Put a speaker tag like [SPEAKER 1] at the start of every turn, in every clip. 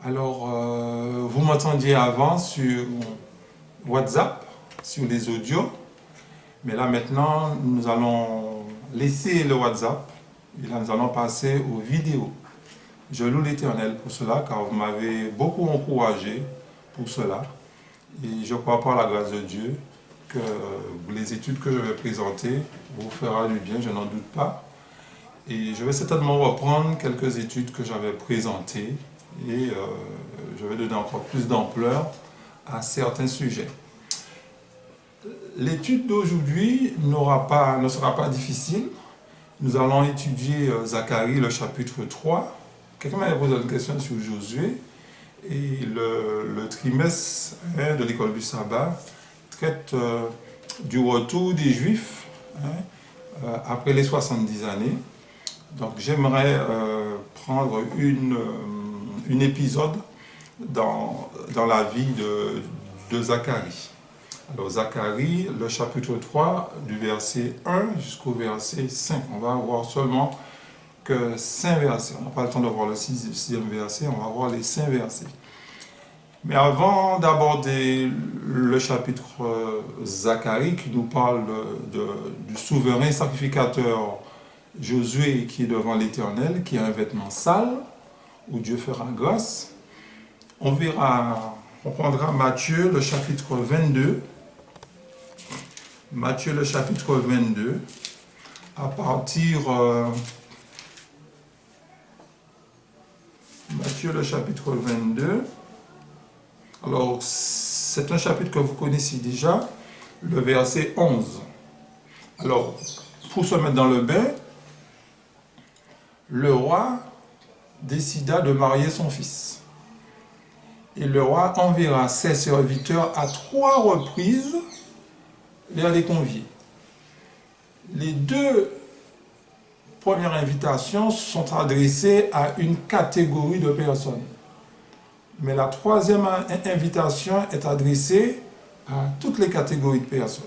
[SPEAKER 1] Alors, vous m'entendiez avant sur WhatsApp, sur les audios, mais là maintenant, nous allons laisser le WhatsApp et là nous allons passer aux vidéos. Je loue l'Éternel pour cela, car vous m'avez beaucoup encouragé pour cela. Et je crois par la grâce de Dieu que les études que je vais présenter vous fera du bien, je n'en doute pas. Et je vais certainement reprendre quelques études que j'avais présentées et je vais donner encore plus d'ampleur à certains sujets. L'étude d'aujourd'hui ne sera pas difficile. Nous allons étudier Zacharie, le chapitre 3. Quelqu'un m'avait posé une question sur Josué. Et le trimestre de l'école du sabbat traite du retour des Juifs après les 70 années. Donc j'aimerais prendre un épisode dans la vie de Zacharie. Alors Zacharie, le chapitre 3, du verset 1 jusqu'au verset 5. On va voir seulement que 5 versets. On n'a pas le temps de voir le sixième verset, on va voir les 5 versets. Mais avant d'aborder le chapitre Zacharie qui nous parle du souverain sacrificateur Josué qui est devant l'Éternel, qui a un vêtement sale, où Dieu fera grâce, on prendra Matthieu le chapitre 22. Matthieu le chapitre 22, à partir... Matthieu le chapitre 22. Alors, c'est un chapitre que vous connaissez déjà, le verset 11. Alors, pour se mettre dans le bain, le roi décida de marier son fils. Et le roi enverra ses serviteurs à 3 reprises vers les conviés. Les 2 premières invitations sont adressées à une catégorie de personnes. Mais la 3e invitation est adressée à toutes les catégories de personnes.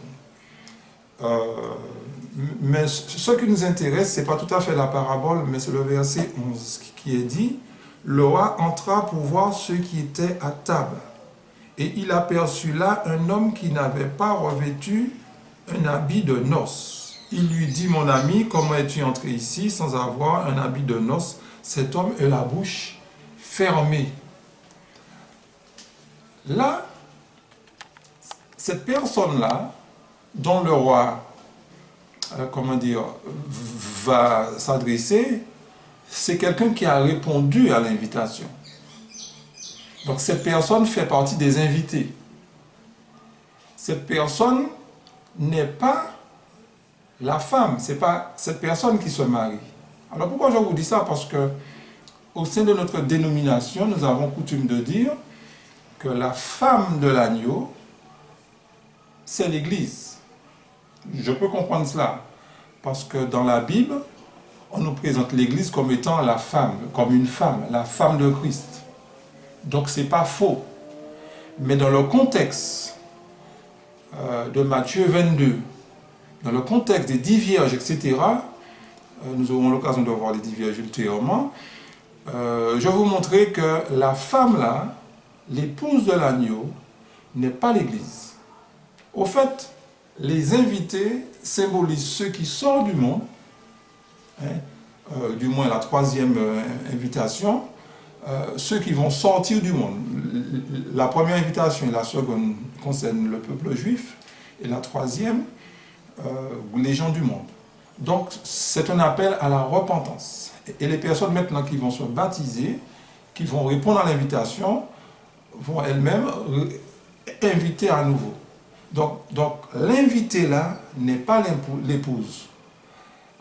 [SPEAKER 1] Mais ce qui nous intéresse, ce n'est pas tout à fait la parabole, mais c'est le verset 11 qui est dit « Le roi entra pour voir ceux qui étaient à table. Et il aperçut là un homme qui n'avait pas revêtu un habit de noces. Il lui dit, mon ami, comment es-tu entré ici sans avoir un habit de noces? Cet homme a la bouche fermée. » Là, cette personne-là, dont le roi, va s'adresser, c'est quelqu'un qui a répondu à l'invitation. Donc cette personne fait partie des invités. Cette personne n'est pas la femme, ce n'est pas cette personne qui se marie. Alors pourquoi je vous dis ça? Parce que au sein de notre dénomination, nous avons coutume de dire que la femme de l'agneau, c'est l'Église. Je peux comprendre cela, parce que dans la Bible, on nous présente l'Église comme étant la femme, comme une femme, la femme de Christ. Donc ce n'est pas faux. Mais dans le contexte de Matthieu 22, dans le contexte des 10 vierges, etc., nous aurons l'occasion de voir les 10 vierges ultérieurement, je vais vous montrer que la femme là, l'épouse de l'agneau, n'est pas l'Église. Au fait, les invités symbolisent ceux qui sortent du monde, du moins la 3e invitation, ceux qui vont sortir du monde. La première invitation et la seconde concernent le peuple juif, et la 3e, les gens du monde. Donc, c'est un appel à la repentance. Et les personnes maintenant qui vont se baptiser, qui vont répondre à l'invitation, vont elles-mêmes inviter à nouveau. Donc l'invité là n'est pas l'épouse.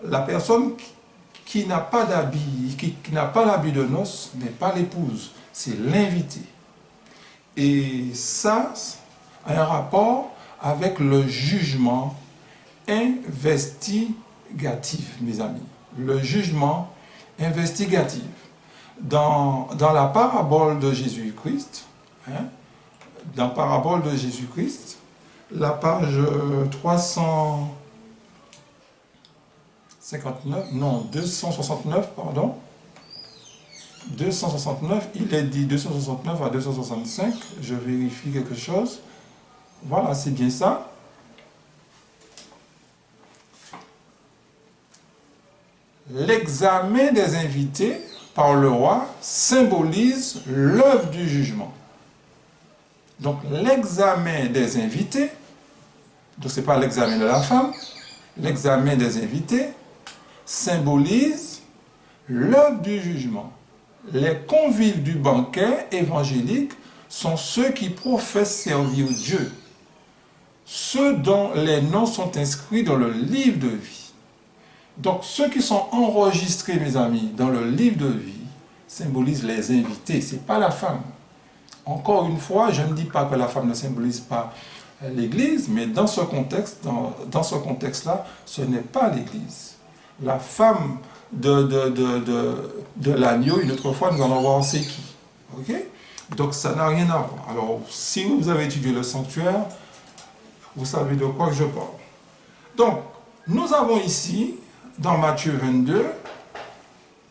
[SPEAKER 1] La personne qui n'a pas d'habit, qui n'a pas l'habit de noces, n'est pas l'épouse, c'est l'invité. Et ça a un rapport avec le jugement investigatif, mes amis. Le jugement investigatif. Dans la parabole de Jésus-Christ, dans Parabole de Jésus-Christ, la page 359, non, 269, pardon. 269, il est dit 269 à 265, je vérifie quelque chose. Voilà, c'est bien ça. L'examen des invités par le roi symbolise l'œuvre du jugement. Donc l'examen des invités, donc ce n'est pas l'examen de la femme, l'examen des invités symbolise l'œuvre du jugement. Les convives du banquet évangélique sont ceux qui professent servir Dieu, ceux dont les noms sont inscrits dans le livre de vie. Donc ceux qui sont enregistrés, mes amis, dans le livre de vie, symbolisent les invités, ce n'est pas la femme. Encore une fois, je ne dis pas que la femme ne symbolise pas l'Église, mais dans ce contexte, dans ce contexte-là, ce n'est pas l'Église. La femme de l'agneau, une autre fois, nous allons voir c'est qui. Ok? Donc ça n'a rien à voir. Alors, si vous avez étudié le sanctuaire, vous savez de quoi je parle. Donc, nous avons ici, dans Matthieu 22,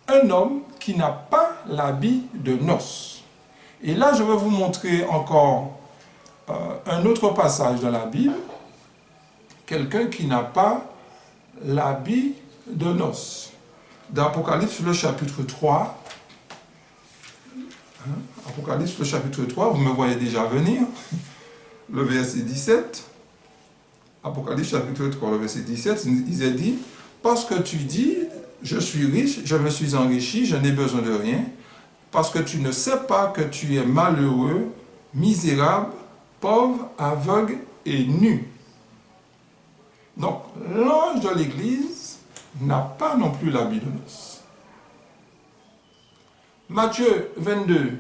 [SPEAKER 1] un homme qui n'a pas l'habit de noces. Et là, je vais vous montrer encore un autre passage dans la Bible, quelqu'un qui n'a pas l'habit de noces. Dans Apocalypse, le chapitre 3, Apocalypse, le chapitre 3, vous me voyez déjà venir, le verset 17, Apocalypse, chapitre 3, le verset 17, il est dit, « Parce que tu dis, je suis riche, je me suis enrichi, je n'ai besoin de rien, parce que tu ne sais pas que tu es malheureux, misérable, pauvre, aveugle et nu. » Donc, l'ange de l'Église n'a pas non plus l'habit de noces. Matthieu 22,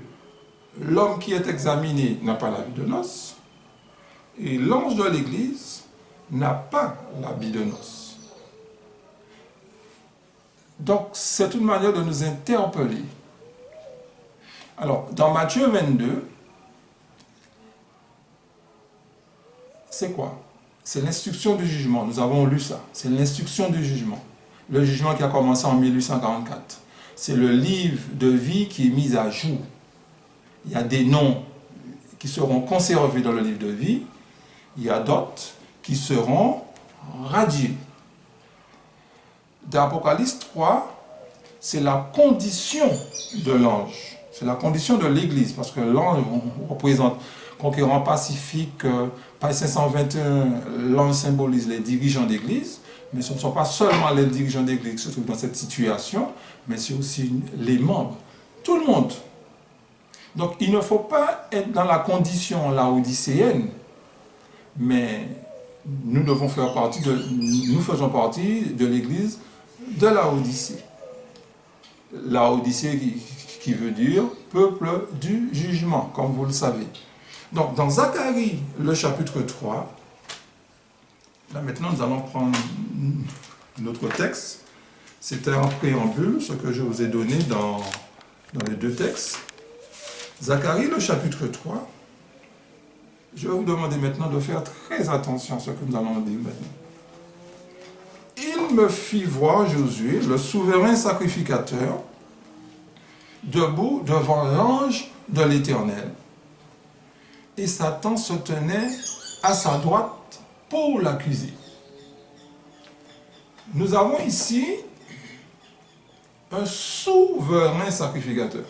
[SPEAKER 1] l'homme qui est examiné n'a pas l'habit de noces. Et l'ange de l'Église n'a pas l'habit de noces. Donc, c'est une manière de nous interpeller. Alors, dans Matthieu 22, c'est quoi? C'est l'instruction du jugement. Nous avons lu ça. C'est l'instruction du jugement. Le jugement qui a commencé en 1844. C'est le livre de vie qui est mis à jour. Il y a des noms qui seront conservés dans le livre de vie. Il y a d'autres qui seront radiés. Dans Apocalypse 3, c'est la condition de l'ange. C'est la condition de l'Église. Parce que l'ange représente conquérant pacifique, page 521, l'ange symbolise les dirigeants d'Église. Mais ce ne sont pas seulement les dirigeants d'Église qui se trouvent dans cette situation, mais c'est aussi les membres. Tout le monde. Donc il ne faut pas être dans la condition laodicéenne, mais nous devons faire partie nous faisons partie de l'Église de Laodicée. Laodicée qui veut dire peuple du jugement, comme vous le savez. Donc dans Zacharie, le chapitre 3, là maintenant nous allons prendre notre texte. C'était en préambule, ce que je vous ai donné dans les deux textes. Zacharie, le chapitre 3. Je vais vous demander maintenant de faire très attention à ce que nous allons dire maintenant. Il me fit voir Josué, le souverain sacrificateur, debout devant l'ange de l'Éternel. Et Satan se tenait à sa droite pour l'accuser. Nous avons ici un souverain sacrificateur.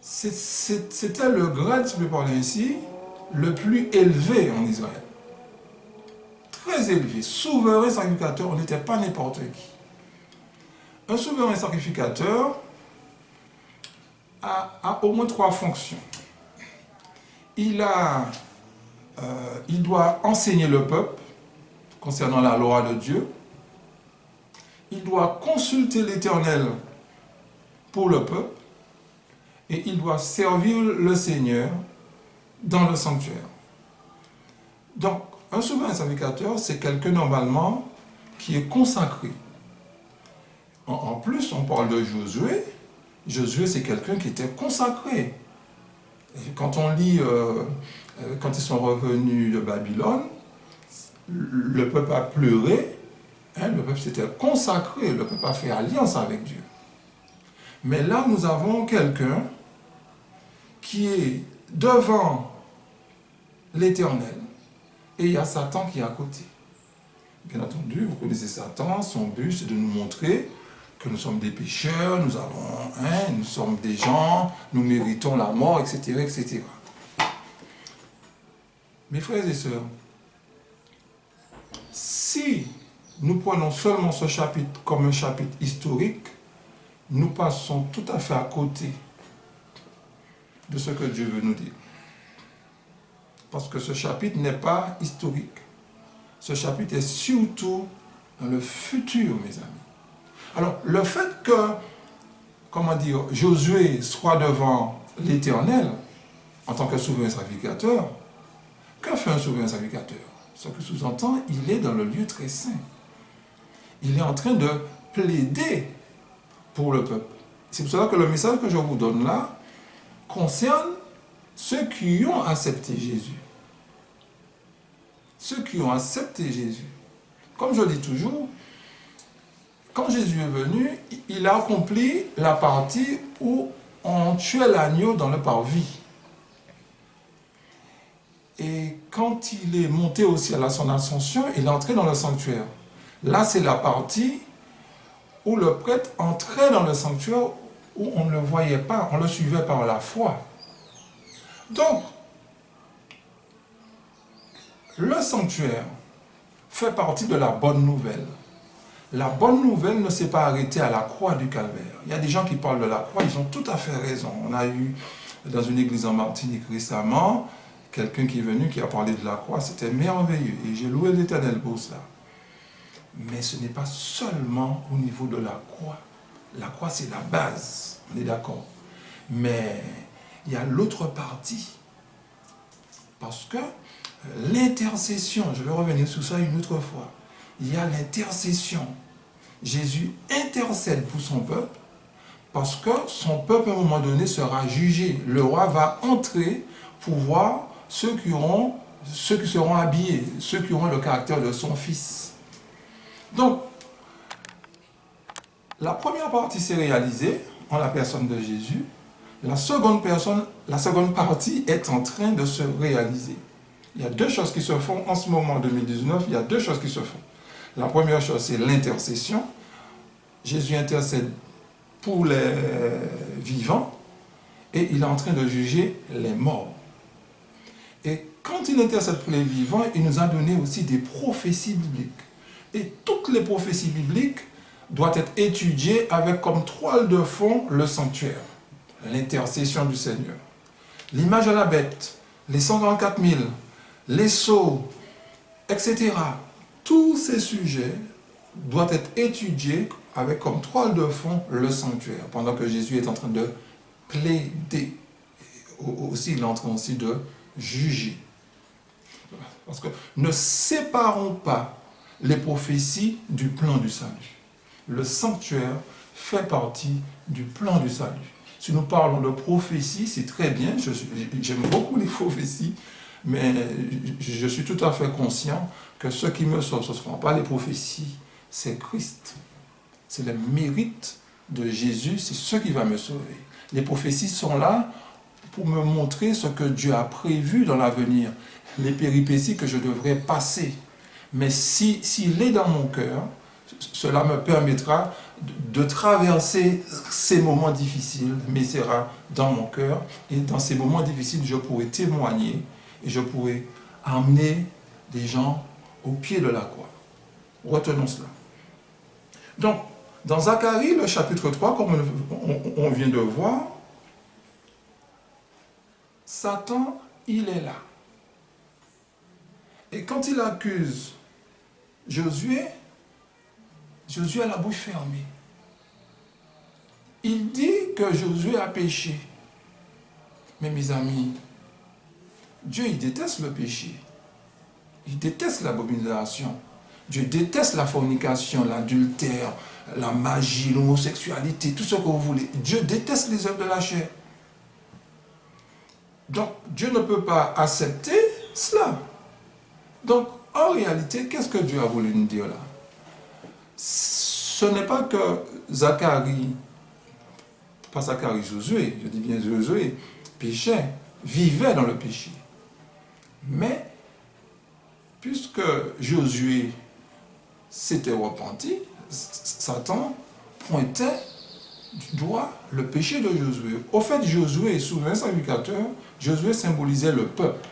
[SPEAKER 1] C'était le grade, si je peux parler ainsi, le plus élevé en Israël. Très élevé. Souverain sacrificateur, on n'était pas n'importe qui. Un souverain sacrificateur a au moins 3 fonctions. Il doit enseigner le peuple concernant la loi de Dieu. Il doit consulter l'Éternel pour le peuple. Et il doit servir le Seigneur dans le sanctuaire. Donc, un souverain sacrificateur, c'est quelqu'un normalement qui est consacré. En plus, on parle de Josué. Josué, c'est quelqu'un qui était consacré. Quand on lit, quand ils sont revenus de Babylone, le peuple a pleuré, hein, le peuple s'était consacré, le peuple a fait alliance avec Dieu. Mais là, nous avons quelqu'un qui est devant l'Éternel et il y a Satan qui est à côté. Bien entendu, vous connaissez Satan, son but c'est de nous montrer que nous sommes des pécheurs, nous sommes des gens, nous méritons la mort, etc., etc. Mes frères et sœurs, si nous prenons seulement ce chapitre comme un chapitre historique, nous passons tout à fait à côté de ce que Dieu veut nous dire. Parce que ce chapitre n'est pas historique. Ce chapitre est surtout dans le futur, mes amis. Alors, le fait que, Josué soit devant l'Éternel en tant que souverain sacrificateur, que fait un souverain sacrificateur? Ce que sous-entend, il est dans le lieu très saint. Il est en train de plaider pour le peuple. C'est pour cela que le message que je vous donne là concerne ceux qui ont accepté Jésus. Ceux qui ont accepté Jésus. Comme je dis toujours, quand Jésus est venu, il a accompli la partie où on tuait l'agneau dans le parvis. Et quand il est monté au ciel à son ascension, il est entré dans le sanctuaire. Là, c'est la partie où le prêtre entrait dans le sanctuaire où on ne le voyait pas, on le suivait par la foi. Donc, le sanctuaire fait partie de la bonne nouvelle. La bonne nouvelle ne s'est pas arrêtée à la croix du Calvaire. Il y a des gens qui parlent de la croix, ils ont tout à fait raison. On a eu dans une église en Martinique récemment, quelqu'un qui est venu qui a parlé de la croix, c'était merveilleux. Et j'ai loué l'Éternel pour cela. Mais ce n'est pas seulement au niveau de la croix. La croix, c'est la base, on est d'accord. Mais il y a l'autre partie. Parce que l'intercession, je vais revenir sur ça une autre fois, il y a l'intercession. Jésus intercède pour son peuple parce que son peuple, à un moment donné, sera jugé. Le roi va entrer pour voir ceux qui seront habillés, ceux qui auront le caractère de son fils. Donc, la première partie s'est réalisée en la personne de Jésus. La seconde partie est en train de se réaliser. Il y a deux choses qui se font en ce moment, en 2019, il y a deux choses qui se font. La première chose, c'est l'intercession. Jésus intercède pour les vivants et il est en train de juger les morts. Et quand il intercède pour les vivants, il nous a donné aussi des prophéties bibliques. Et toutes les prophéties bibliques doivent être étudiées avec comme toile de fond le sanctuaire, l'intercession du Seigneur. L'image de la bête, les 134 000, les sceaux, etc. Tous ces sujets doivent être étudiés avec comme toile de fond le sanctuaire, pendant que Jésus est en train de plaider. Aussi, il est en train aussi de juger. Parce que ne séparons pas les prophéties du plan du salut. Le sanctuaire fait partie du plan du salut. Si nous parlons de prophétie, c'est très bien, j'aime beaucoup les prophéties, mais je suis tout à fait conscient que ce qui me sauve, ce ne seront pas les prophéties, c'est Christ. C'est le mérite de Jésus, c'est ce qui va me sauver. Les prophéties sont là pour me montrer ce que Dieu a prévu dans l'avenir, les péripéties que je devrais passer. Mais s'il est dans mon cœur, cela me permettra de traverser ces moments difficiles, mais il sera dans mon cœur. Et dans ces moments difficiles, je pourrai témoigner et je pourrai amener des gens au pied de la croix. Retenons cela. Donc, dans Zacharie, le chapitre 3, comme on vient de voir, Satan, il est là. Et quand il accuse Josué a la bouche fermée. Il dit que Josué a péché. Mais mes amis, Dieu, il déteste le péché. Il déteste l'abomination. Dieu déteste la fornication, l'adultère, la magie, l'homosexualité, tout ce que vous voulez. Dieu déteste les œuvres de la chair. Donc, Dieu ne peut pas accepter cela. Donc, en réalité, qu'est-ce que Dieu a voulu nous dire là? Ce n'est pas que Zacharie, pas Zacharie, Josué, je dis bien Josué, péchait, vivait dans le péché. Mais, puisque Josué s'était repenti, Satan pointait du doigt le péché de Josué. Au fait, Josué, souverain sacrificateur, Josué symbolisait le peuple.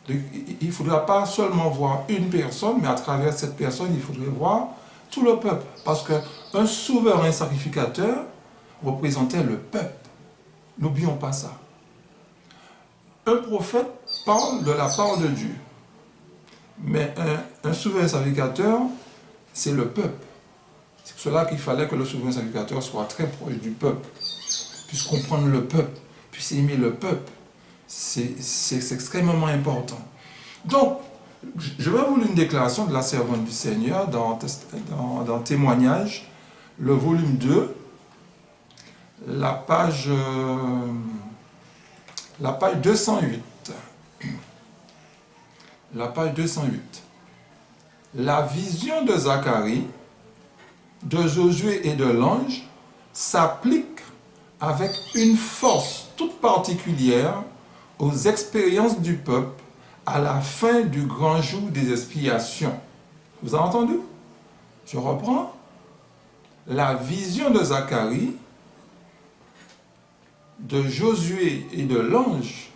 [SPEAKER 1] Donc, il ne faudra pas seulement voir une personne, mais à travers cette personne, il faudrait voir tout le peuple. Parce qu'un souverain sacrificateur représentait le peuple. N'oublions pas ça. Un prophète parle de la part de Dieu. Mais un souverain sacrificateur, c'est le peuple. C'est pour cela qu'il fallait que le souverain sacrificateur soit très proche du peuple, puisse comprendre le peuple, puisse aimer le peuple. C'est extrêmement important. Donc, je vais vous lire une déclaration de la servante du Seigneur dans Témoignage, le volume 2, la page 208. La page 208. La vision de Zacharie, de Josué et de l'ange s'applique avec une force toute particulière aux expériences du peuple à la fin du grand jour des expiations. Vous avez entendu? Je reprends. La vision de Zacharie, de Josué et de l'ange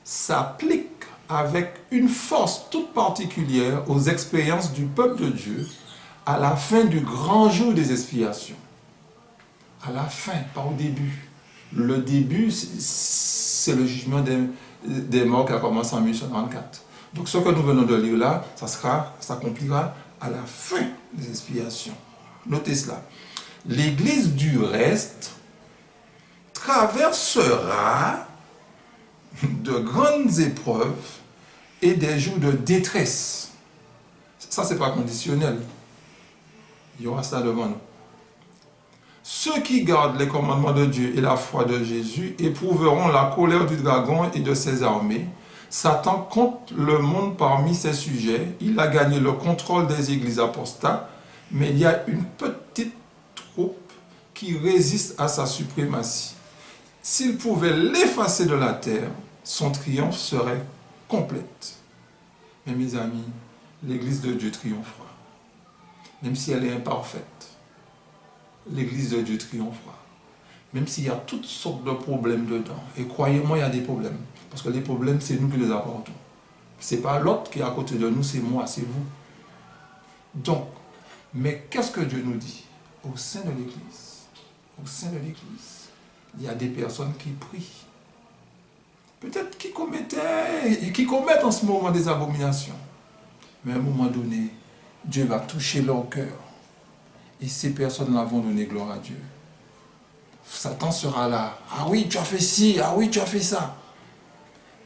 [SPEAKER 1] s'applique avec une force toute particulière aux expériences du peuple de Dieu à la fin du grand jour des expiations. À la fin, pas au début. Le début, c'est le jugement des morts qui a commencé en 1894. Donc ce que nous venons de lire là, ça s'accomplira à la fin des expiations. Notez cela. L'Église du reste traversera de grandes épreuves et des jours de détresse. Ça, c'est pas conditionnel. Il y aura ça devant nous. Ceux qui gardent les commandements de Dieu et la foi de Jésus éprouveront la colère du dragon et de ses armées. Satan compte le monde parmi ses sujets. Il a gagné le contrôle des églises apostats, mais il y a une petite troupe qui résiste à sa suprématie. S'il pouvait l'effacer de la terre, son triomphe serait complète. Mais mes amis, l'Église de Dieu triomphera. Même si elle est imparfaite, l'Église de Dieu triomphera. Même s'il y a toutes sortes de problèmes dedans. Et croyez-moi, il y a des problèmes. Parce que les problèmes, c'est nous qui les apportons. Ce n'est pas l'autre qui est à côté de nous, c'est moi, c'est vous. Donc, mais qu'est-ce que Dieu nous dit? Au sein de l'Église, il y a des personnes qui prient. Peut-être qui commettent en ce moment des abominations. Mais à un moment donné, Dieu va toucher leur cœur. Et ces personnes-là vont donner gloire à Dieu. Satan sera là. Ah oui, tu as fait ci. Ah oui, tu as fait ça.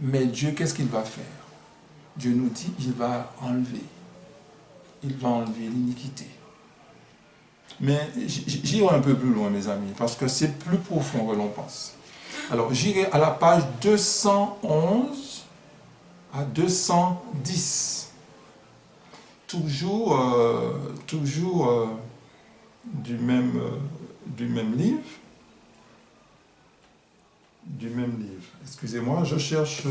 [SPEAKER 1] Mais Dieu, qu'est-ce qu'il va faire? Dieu nous dit, il va enlever. Il va enlever l'iniquité. Mais j'irai un peu plus loin, mes amis, parce que c'est plus profond que l'on pense. Alors, j'irai à la page 211 à 210. Toujours du même livre. Excusez-moi, je cherche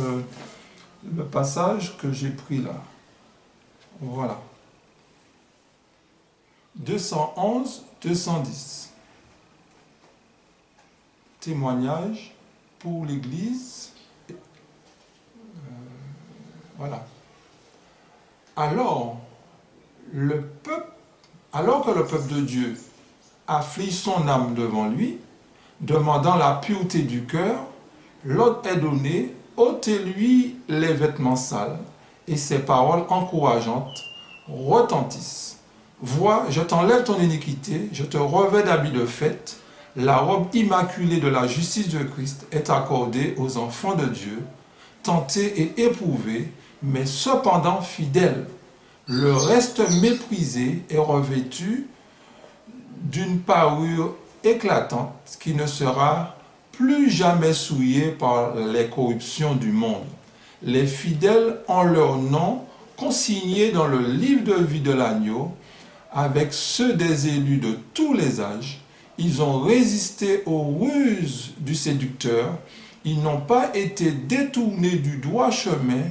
[SPEAKER 1] le passage que j'ai pris là. Voilà. 211, 210. Témoignage pour l'Église. Voilà. Alors que le peuple de Dieu afflige son âme devant lui, demandant la pureté du cœur, l'ordre est donné, ôtez-lui les vêtements sales, et ses paroles encourageantes retentissent. Vois, je t'enlève ton iniquité, je te revêts d'habits de fête, la robe immaculée de la justice de Christ est accordée aux enfants de Dieu, tentés et éprouvés, mais cependant fidèles. Le reste méprisé est revêtu d'une parure éclatante qui ne sera plus jamais souillés par les corruptions du monde. Les fidèles ont leur nom consigné dans le livre de vie de l'agneau avec ceux des élus de tous les âges. Ils ont résisté aux ruses du séducteur. Ils n'ont pas été détournés du droit chemin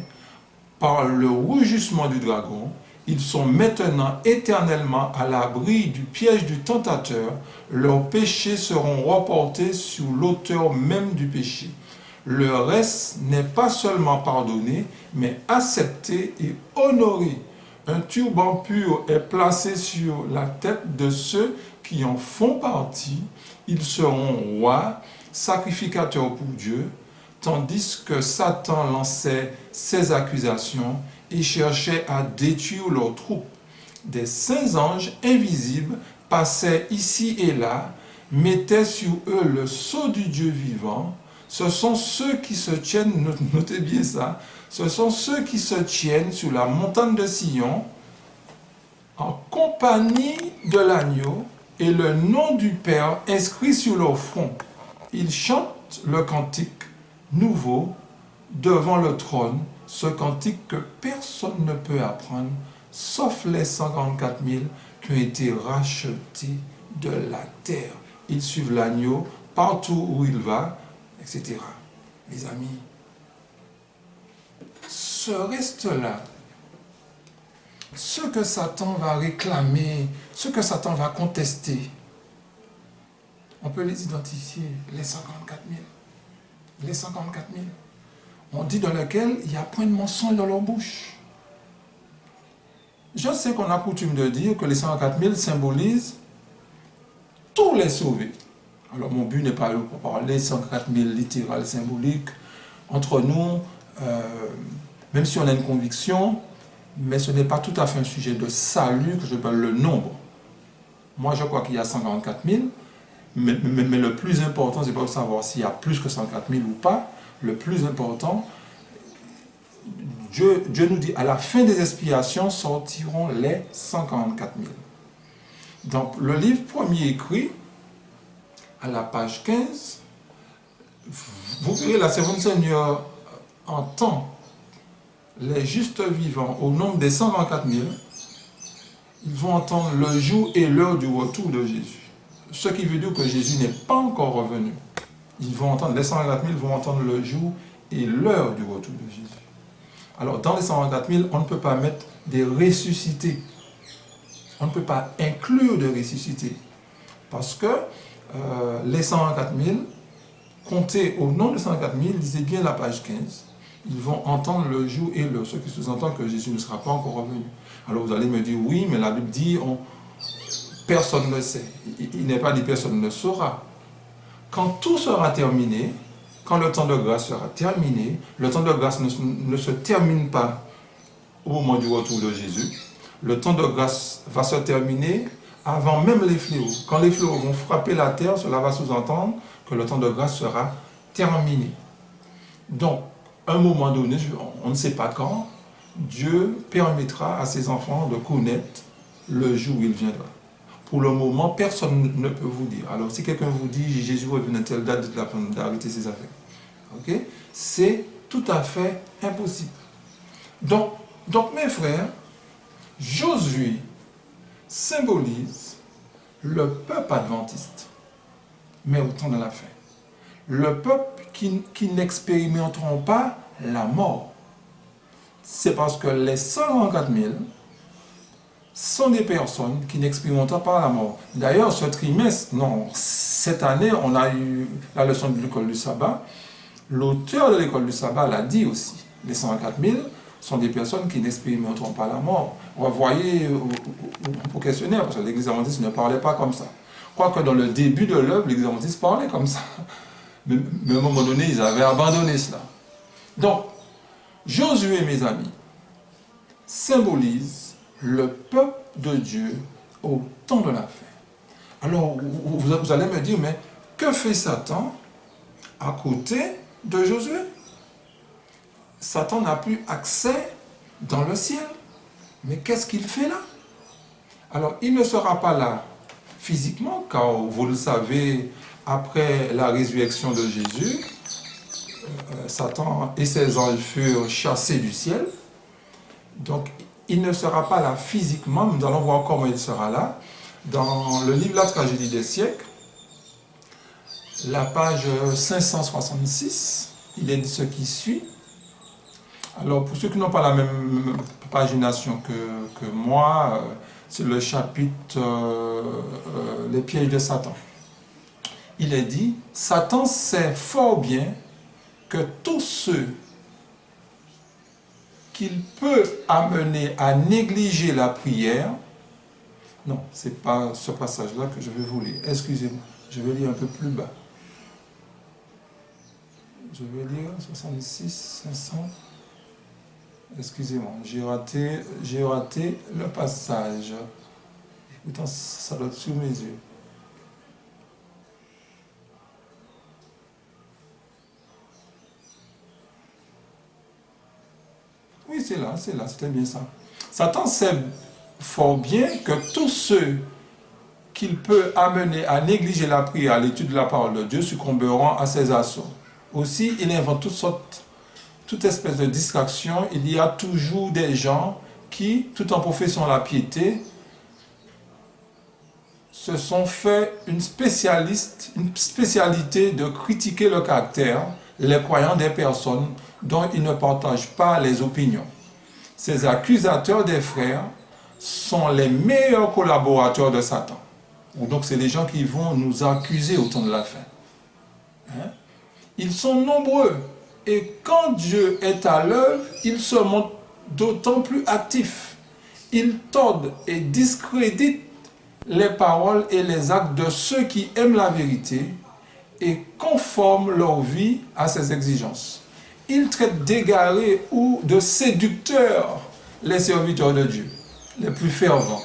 [SPEAKER 1] par le rugissement du dragon. Ils sont maintenant éternellement à l'abri du piège du tentateur. Leurs péchés seront reportés sur l'auteur même du péché. Le reste n'est pas seulement pardonné, mais accepté et honoré. Un turban pur est placé sur la tête de ceux qui en font partie. Ils seront rois, sacrificateurs pour Dieu, tandis que Satan lançait ses accusations et cherchait à détruire leurs troupes. Des saints anges invisibles passaient ici et là, mettaient sur eux le sceau du Dieu vivant. Ce sont ceux qui se tiennent, notez bien ça, ce sont ceux qui se tiennent sur la montagne de Sion en compagnie de l'agneau et le nom du Père inscrit sur leur front. Ils chantent le cantique nouveau devant le trône, ce cantique que personne ne peut apprendre, sauf les 144 000 qui ont été rachetés de la terre. Ils suivent l'agneau partout où il va, etc. Mes amis, ce reste-là, ce que Satan va réclamer, ce que Satan va contester, on peut les identifier, les 54 000. Les 54 000. On dit dans lequel il n'y a point de mensonge dans leur bouche. Je sais qu'on a coutume de dire que les 104 000 symbolisent tous les sauvés. Alors mon but n'est pas pour parler 104 000 littéral symbolique. Entre nous, même si on a une conviction, mais ce n'est pas tout à fait un sujet de salut que je parle le nombre. Moi je crois qu'il y a 144 000, mais le plus important, c'est pas de savoir s'il y a plus que 104 000 ou pas. Le plus important, Dieu nous dit, à la fin des expiations sortiront les 144 000. Donc, le livre premier écrit, à la page 15, vous verrez là, c'est votre Seigneur entend les justes vivants au nombre des 124 000, ils vont entendre le jour et l'heure du retour de Jésus. Ce qui veut dire que Jésus n'est pas encore revenu. Ils vont entendre, les 124 000 vont entendre le jour et l'heure du retour de Jésus. Alors, dans les 124 000, on ne peut pas mettre des ressuscités. On ne peut pas inclure de ressuscités. Parce que les 124 000, comptés au nom de 124 000, lisez bien la page 15, ils vont entendre le jour et l'heure, ce qui sous-entend que Jésus ne sera pas encore revenu. Alors vous allez me dire, oui, mais la Bible dit, personne ne sait. Il n'est pas dit personne ne saura. Quand tout sera terminé, quand le temps de grâce sera terminé, le temps de grâce ne se termine pas au moment du retour de Jésus. Le temps de grâce va se terminer avant même les fléaux. Quand les fléaux vont frapper la terre, cela va sous-entendre que le temps de grâce sera terminé. Donc, à un moment donné, on ne sait pas quand, Dieu permettra à ses enfants de connaître le jour où il viendra. Pour le moment, personne ne peut vous dire. Alors, si quelqu'un vous dit Jésus revient à telle date, dites-la d'arrêter ses affaires. Ok? C'est tout à fait impossible. Donc, mes frères, Josué symbolise le peuple adventiste, mais au temps de la fin. Le peuple qui n'expérimenteront pas la mort. C'est parce que les 124 000 sont des personnes qui n'expérimentent pas la mort. D'ailleurs, ce trimestre, non, cette année, on a eu la leçon de l'école du sabbat. L'auteur de l'école du sabbat l'a dit aussi. Les 124 000 sont des personnes qui n'expérimenteront pas la mort. On va voyer au questionnaire, parce que l'Église adventiste ne parlait pas comme ça. Quoique dans le début de l'œuvre, l'Église adventiste parlait comme ça. Mais à un moment donné, ils avaient abandonné cela. Donc, Josué, mes amis, symbolise le peuple de Dieu au temps de la fin. Alors, vous allez me dire, mais que fait Satan à côté de Josué? Satan n'a plus accès dans le ciel. Mais qu'est-ce qu'il fait là? Alors, il ne sera pas là physiquement, car vous le savez, après la résurrection de Jésus, Satan et ses anges furent chassés du ciel. Donc, il ne sera pas là physiquement. Nous allons voir comment il sera là. Dans le livre La tragédie des siècles, la page 566, il est dit ce qui suit. Alors, pour ceux qui n'ont pas la même pagination que moi, c'est le chapitre Les pièges de Satan. Il est dit, Satan sait fort bien que tous ceux qu'il peut amener à négliger la prière, non, ce n'est pas ce passage-là que je vais vous lire, excusez-moi, je vais lire un peu plus bas. Je vais lire 66, 500, excusez-moi, j'ai raté le passage. Pourtant, ça doit être sous mes yeux. Oui, c'est là, c'était bien ça. Satan sait fort bien que tous ceux qu'il peut amener à négliger la prière, à l'étude de la parole de Dieu, succomberont à ses assauts. Aussi, il invente toute espèce de distraction. Il y a toujours des gens qui, tout en professant la piété, se sont fait une spécialité de critiquer le caractère, les croyants des personnes dont ils ne partagent pas les opinions. Ces accusateurs des frères sont les meilleurs collaborateurs de Satan. Ou donc c'est les gens qui vont nous accuser au temps de la fin. Hein? Ils sont nombreux et quand Dieu est à l'œuvre, ils se montrent d'autant plus actifs. Ils tordent et discréditent les paroles et les actes de ceux qui aiment la vérité et conforment leur vie à ses exigences. Ils traitent d'égarés ou de séducteurs les serviteurs de Dieu, les plus fervents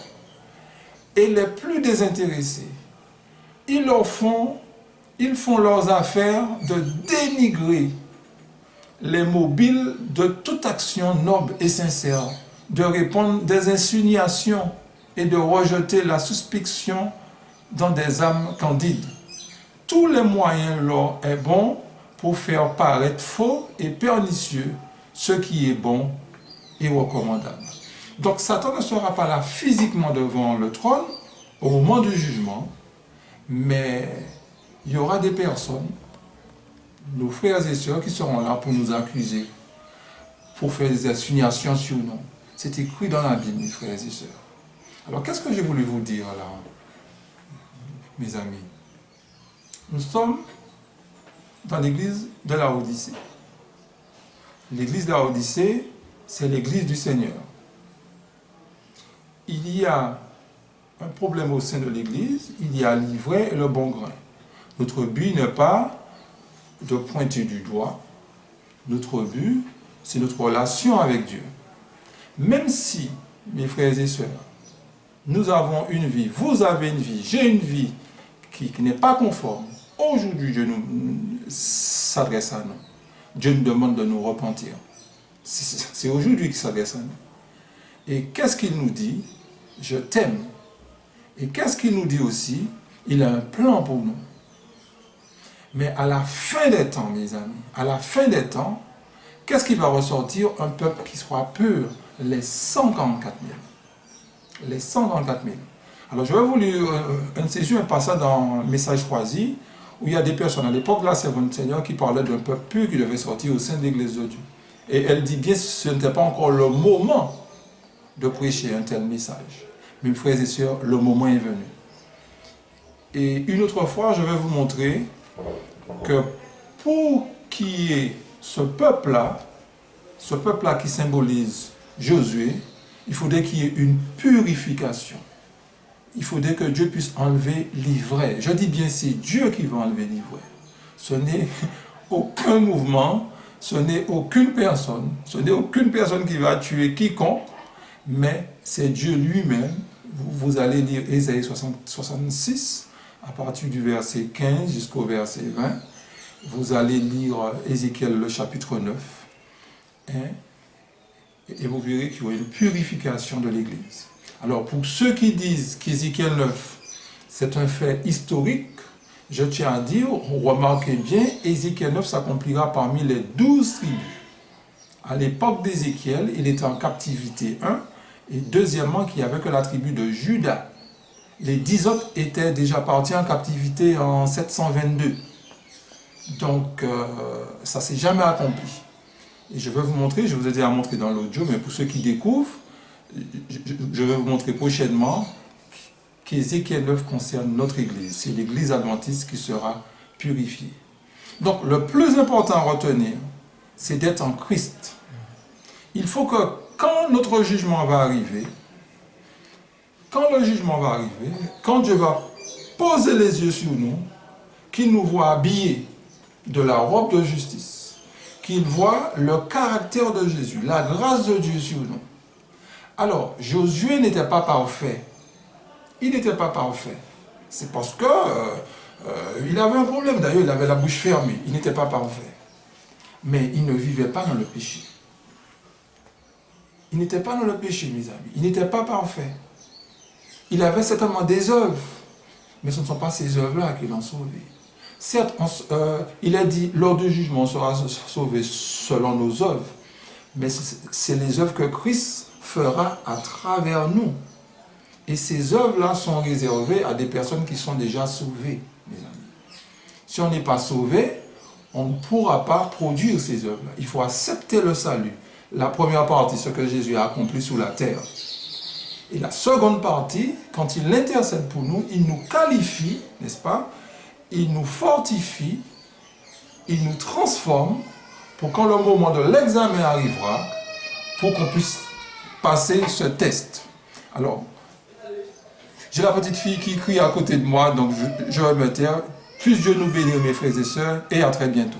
[SPEAKER 1] et les plus désintéressés. Ils font leurs affaires de dénigrer les mobiles de toute action noble et sincère, de répandre des insinuations et de rejeter la suspicion dans des âmes candides. Tous les moyens leur est bon pour faire paraître faux et pernicieux ce qui est bon et recommandable. Donc Satan ne sera pas là physiquement devant le trône au moment du jugement, mais il y aura des personnes, nos frères et sœurs, qui seront là pour nous accuser, pour faire des insinuations sur nous. C'est écrit dans la Bible, mes frères et sœurs. Alors qu'est-ce que j'ai voulu vous dire là, mes amis? Nous sommes dans l'église de la Odyssée. L'église de la Odyssée, c'est l'église du Seigneur. Il y a un problème au sein de l'église, il y a l'ivraie et le bon grain. Notre but n'est pas de pointer du doigt. Notre but, c'est notre relation avec Dieu. Même si, mes frères et sœurs, nous avons une vie, vous avez une vie, j'ai une vie qui n'est pas conforme, aujourd'hui Dieu s'adresse à nous. Dieu nous demande de nous repentir. C'est aujourd'hui qu'il s'adresse à nous. Et qu'est-ce qu'il nous dit? Je t'aime. Et qu'est-ce qu'il nous dit aussi? Il a un plan pour nous. Mais à la fin des temps, mes amis, à la fin des temps, qu'est-ce qui va ressortir? Un peuple qui sera pur, les 144 000. Les 144 000. Alors je vais vous lire un passage dans Message choisi, où il y a des personnes, à l'époque, là, c'est votre Seigneur qui parlait d'un peuple pur qui devait sortir au sein de l'Église de Dieu. Et elle dit bien, ce n'était pas encore le moment de prêcher un tel message. Mes frères et sœurs, le moment est venu. Et une autre fois, je vais vous montrer que pour qu'il y ait ce peuple-là qui symbolise Josué, il faudrait qu'il y ait une purification. Il faudrait que Dieu puisse enlever l'ivraie. Je dis bien, c'est Dieu qui va enlever l'ivraie. Ce n'est aucun mouvement, ce n'est aucune personne qui va tuer quiconque, mais c'est Dieu lui-même. Vous allez lire Ésaïe 66, à partir du verset 15 jusqu'au verset 20. Vous allez lire Ézéchiel le chapitre 9. Et vous verrez qu'il y aura une purification de l'Église. Alors pour ceux qui disent qu'Ézéchiel 9, c'est un fait historique, Je tiens à dire, remarquez bien, Ézéchiel 9 s'accomplira parmi les 12 tribus. À l'époque d'Ézéchiel, il était en captivité, et deuxièmement, qu'il n'y avait que la tribu de Juda. Les 10 autres étaient déjà partis en captivité en 722. Donc, ça ne s'est jamais accompli. Et je vais vous montrer, je vous ai déjà montré dans l'audio, mais pour ceux qui découvrent, je vais vous montrer prochainement qu'Ézéchiel 9 concerne notre Église. C'est l'Église adventiste qui sera purifiée. Donc, le plus important à retenir, c'est d'être en Christ. Il faut que quand notre jugement va arriver, quand Dieu va poser les yeux sur nous, qu'il nous voit habillés de la robe de justice, qu'il voit le caractère de Jésus, la grâce de Dieu sur nous. Alors, Josué n'était pas parfait. Il n'était pas parfait. C'est parce que il avait un problème. D'ailleurs, il avait la bouche fermée. Il n'était pas parfait. Mais il ne vivait pas dans le péché. Il n'était pas dans le péché, mes amis. Il n'était pas parfait. Il avait certainement des œuvres. Mais ce ne sont pas ces œuvres-là qui l'ont sauvé. Certes, il a dit, lors du jugement, on sera sauvé selon nos œuvres. Mais c'est les œuvres que Christ fera à travers nous. Et ces œuvres-là sont réservées à des personnes qui sont déjà sauvées, mes amis. Si on n'est pas sauvé, on ne pourra pas produire ces œuvres-là. Il faut accepter le salut. La première partie, ce que Jésus a accompli sur la terre. Et la seconde partie, quand il intercède pour nous, il nous qualifie, n'est-ce pas? Il nous fortifie, il nous transforme pour quand le moment de l'examen arrivera, pour qu'on puisse passer ce test. Alors, j'ai la petite fille qui crie à côté de moi, donc je vais me taire. Puisse Dieu nous bénir, mes frères et sœurs, et à très bientôt.